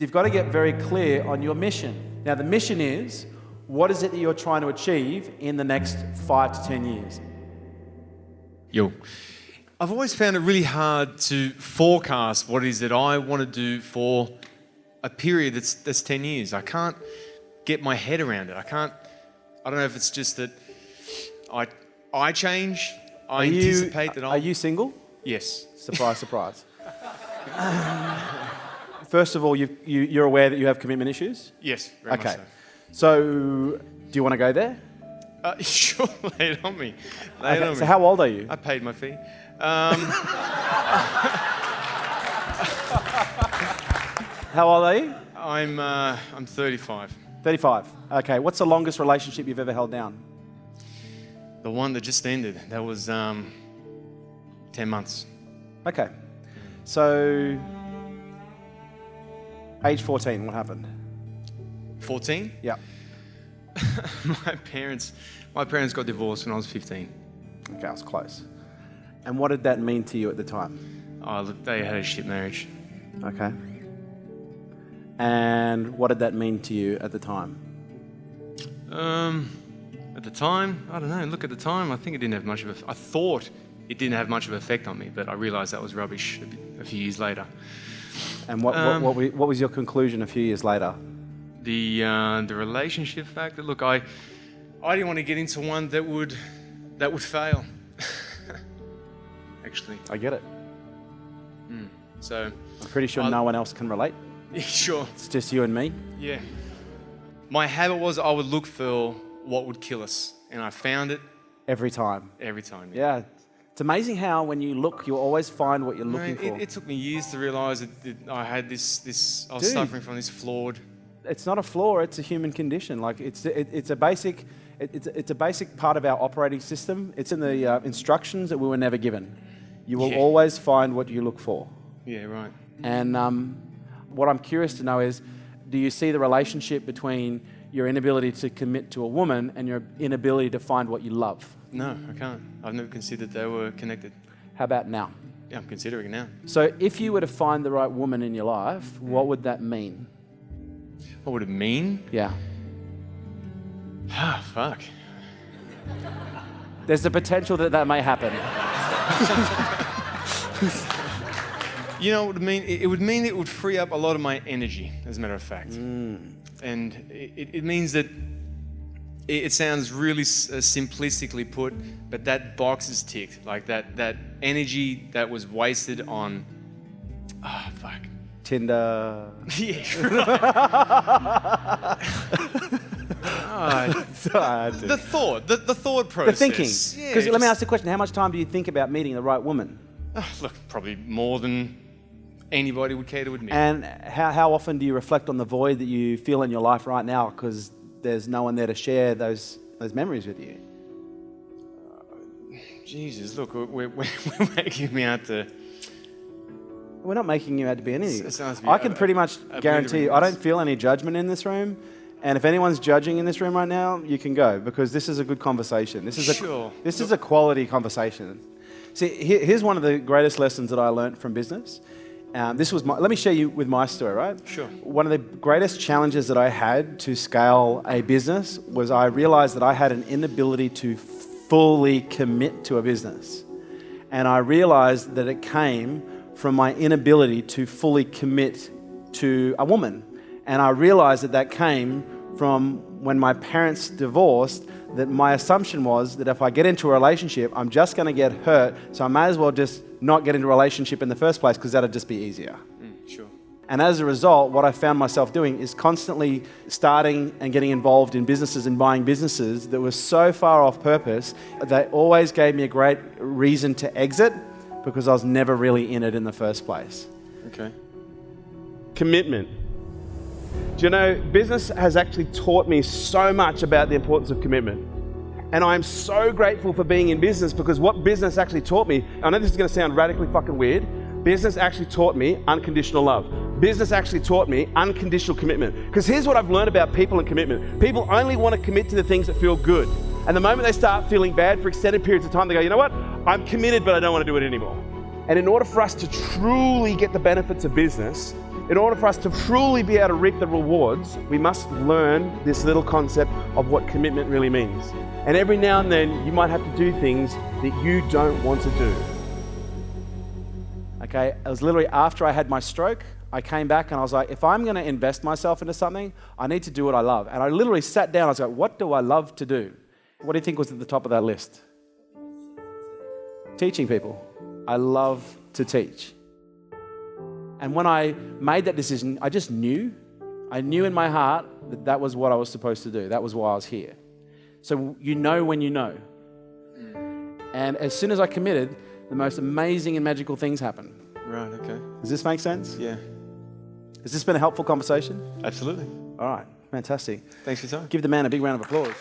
You've got to get very clear on your mission. Now, the mission is, what is it that you're trying to achieve in the next 5 to 10 years? I've always found it really hard to forecast what it is that I want to do for a period that's 10 years. I can't get my head around it. I don't know if it's just that I change. I anticipate that Are you single? Yes. Surprise, surprise. First of all, you're aware that you have commitment issues? Yes, very much so. So, do you want to go there? Sure, lay it on me. So how old are you? I paid my fee. How old are you? I'm 35. 35. Okay, what's the longest relationship you've ever held down? The one that just ended, that was 10 months. Okay. So, age 14, what happened? 14? Yeah. My parents got divorced when I was 15. Okay, I was close. And what did that mean to you at the time? Oh, look, they had a shit marriage. Okay. And what did that mean to you at the time? At the time, I don't know. Look, at the time, I think it didn't have much of I thought it didn't have much of an effect on me, but I realised that was rubbish a few years later. And what was your conclusion a few years later? The relationship factor. Look, I didn't want to get into one that would fail. Actually, I get it. So I'm pretty sure no one else can relate. Yeah, sure. It's just you and me. Yeah. My habit was I would look for what would kill us, and I found it every time. Every time. Yeah. It's amazing how when you look, you always find what you're looking for. It took me years to realise that I had this. I was suffering from this flawed. It's not a flaw. It's a human condition. Like it's a basic part of our operating system. It's in the instructions that we were never given. You will always find what you look for. Yeah, right. And what I'm curious to know is, do you see the relationship between your inability to commit to a woman and your inability to find what you love? No, I can't. I've never considered they were connected. How about now? Yeah, I'm considering it now. So if you were to find the right woman in your life, what would that mean? What would it mean? Yeah. Ah, fuck. There's the potential that may happen. You know what it would mean? It would mean it would free up a lot of my energy, as a matter of fact. And it means that it sounds really simplistically put, but that box is ticked. Like that energy that was wasted on, fuck. Tinder. Yeah, right. The thought process. The thinking. Because let me ask the question, how much time do you think about meeting the right woman? Look, probably more than anybody would care to admit. And how often do you reflect on the void that you feel in your life right now because there's no one there to share those memories with you? Jesus, look, we're making me out to... We're not making you out to be anything. I can pretty much guarantee you, I don't feel any judgment in this room. And if anyone's judging in this room right now, you can go, because this is a good conversation. This is a quality conversation. See, here's one of the greatest lessons that I learned from business. Let me share you with my story, right? Sure. One of the greatest challenges that I had to scale a business was I realized that I had an inability to fully commit to a business. And I realized that it came from my inability to fully commit to a woman. And I realized that came from when my parents divorced, that my assumption was that if I get into a relationship, I'm just going to get hurt, so I may as well just not get into a relationship in the first place because that'll just be easier. Sure. And as a result, what I found myself doing is constantly starting and getting involved in businesses and buying businesses that were so far off purpose, they always gave me a great reason to exit because I was never really in it in the first place. Okay. Commitment. Do you know, business has actually taught me so much about the importance of commitment. And I'm so grateful for being in business, because what business actually taught me, I know this is going to sound radically fucking weird, business actually taught me unconditional love. Business actually taught me unconditional commitment. Because here's what I've learned about people and commitment. People only want to commit to the things that feel good. And the moment they start feeling bad for extended periods of time, they go, you know what? I'm committed, but I don't want to do it anymore. And in order for us to truly get the benefits of business, in In order for us to truly be able to reap the rewards, we must learn this little concept of what commitment really means. And every now and then, you might have to do things that you don't want to do. Okay, it was literally after I had my stroke, I came back and I was like, if I'm going to invest myself into something, I need to do what I love. And I literally sat down, I was like, what do I love to do? What do you think was at the top of that list? Teaching people. I love to teach. And when I made that decision, I just knew. I knew in my heart that that was what I was supposed to do. That was why I was here. So you know when you know. And as soon as I committed, the most amazing and magical things happen. Right, okay. Does this make sense? Yeah. Has this been a helpful conversation? Absolutely. All right, fantastic. Thanks for your time. Give the man a big round of applause.